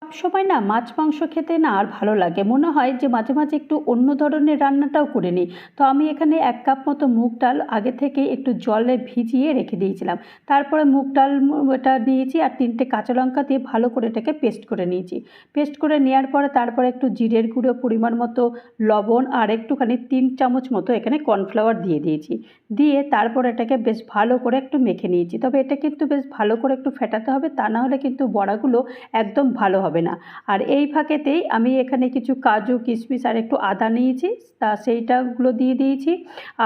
সবসময় না মাছ মাংস খেতে না আর ভালো লাগে, মনে হয় যে মাঝে মাঝে একটু অন্য ধরনের রান্নাটাও করে নিই। তো আমি এখানে 1 কাপ মতো মুগ ডাল আগে থেকে একটু জলে ভিজিয়ে রেখে দিয়েছিলাম। তারপরে মুগ ডাল এটা দিয়েছি আর 3টে কাঁচা লঙ্কা দিয়ে ভালো করে এটাকে পেস্ট করে নিয়েছি। পেস্ট করে নেওয়ার পরে তারপরে একটু জিরের গুঁড়ো, পরিমাণ মতো লবণ আর একটুখানি 3 চামচ মতো এখানে কর্নফ্লাওয়ার দিয়ে দিয়েছি। দিয়ে তারপর এটাকে বেশ ভালো করে একটু মেখে নিয়েছি। তবে এটা কিন্তু বেশ ভালো করে একটু ফেটাতে হবে, তা না হলে কিন্তু বড়াগুলো একদম ভালো হবে না। আর এই ফাঁকেতেই আমি এখানে কিছু কাজু, কিশমিশ আর একটু আদা নিয়েছি, তা সেইটাগুলো দিয়ে দিয়েছি।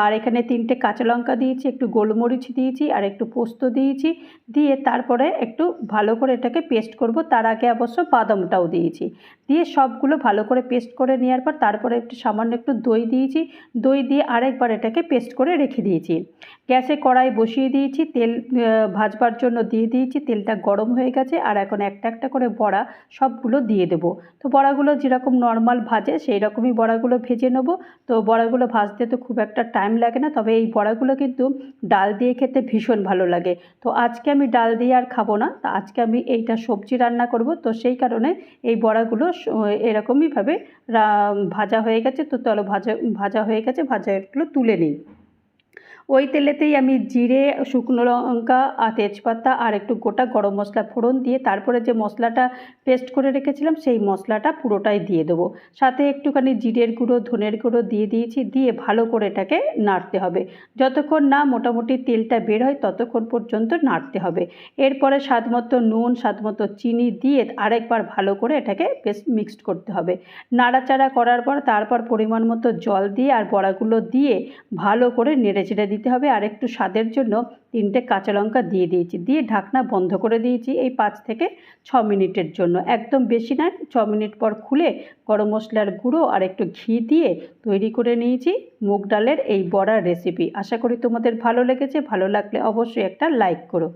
আর এখানে 3টে কাঁচা লঙ্কা দিয়েছি, একটু গোলমরিচ দিয়েছি আর একটু পোস্ত দিয়েছি। দিয়ে তারপরে একটু ভালো করে এটাকে পেস্ট করব, তার আগে অবশ্য বাদামটাও দিয়েছি। দিয়ে সবগুলো ভালো করে পেস্ট করে নেওয়ার পর তারপরে একটু সামান্য একটু দই দিয়েছি। দই দিয়ে আরেকবার এটাকে পেস্ট করে রেখে দিয়েছি। গ্যাসে কড়াই বসিয়ে দিয়েছি, তেল ভাজবার জন্য দিয়ে দিয়েছি। তেলটা গরম হয়ে গেছে আর এখন একটা একটা করে বড়া সবগুলো দিয়ে দেবো। তো বড়াগুলো যেরকম নর্মাল ভাজে সেই রকমই বড়াগুলো ভেজে নেবো। তো বড়াগুলো ভাজতে তো খুব একটা টাইম লাগে না, তবে এই বড়াগুলো কিন্তু ডাল দিয়ে খেতে ভীষণ ভালো লাগে। তো আজকে আমি ডাল দিয়ে আর খাবো না, তা আজকে আমি এইটা সবজি রান্না করব। তো সেই কারণে এই বড়াগুলো এরকমইভাবে ভাজা হয়ে গেছে। তো চলো ভাজা হয়ে গেছে, ভাজাগুলো তুলে নিই। ওই তেলেতেই আমি জিরে, শুকনো লঙ্কা আর তেজপাতা আর একটু গোটা গরম মশলা ফোড়ন দিয়ে তারপরে যে মশলাটা পেস্ট করে রেখেছিলাম সেই মশলাটা পুরোটাই দিয়ে দেবো। সাথে একটুখানি জিরের গুঁড়ো, ধনের গুঁড়ো দিয়ে দিয়েছি। দিয়ে ভালো করে এটাকে নাড়তে হবে। যতক্ষণ না মোটামুটি তেলটা বের হয় ততক্ষণ পর্যন্ত নাড়তে হবে। এরপরে স্বাদমতো নুন, স্বাদমতো চিনি দিয়ে আরেকবার ভালো করে এটাকে বেশ মিক্সড করতে হবে। নাড়াচাড়া করার পর তারপর পরিমাণ মতো জল দিয়ে আর বড়াগুলো দিয়ে ভালো করে নেড়েচেড়ে দিতে হবে। আর একটু স্বাদের জন্য 3টে কাঁচা লঙ্কা দিয়ে দিয়েছি। দিয়ে ঢাকনা বন্ধ করে দিয়েছি এই 5 থেকে 6 মিনিটের জন্য, একদম বেশি নয়। 6 মিনিট পর খুলে গরম মশলার গুঁড়ো আর একটু ঘি দিয়ে তৈরি করে নিয়েছি মুগ ডালের এই বড়ার রেসিপি। আশা করি তোমাদের ভালো লেগেছে। ভালো লাগলে অবশ্যই একটা লাইক করো।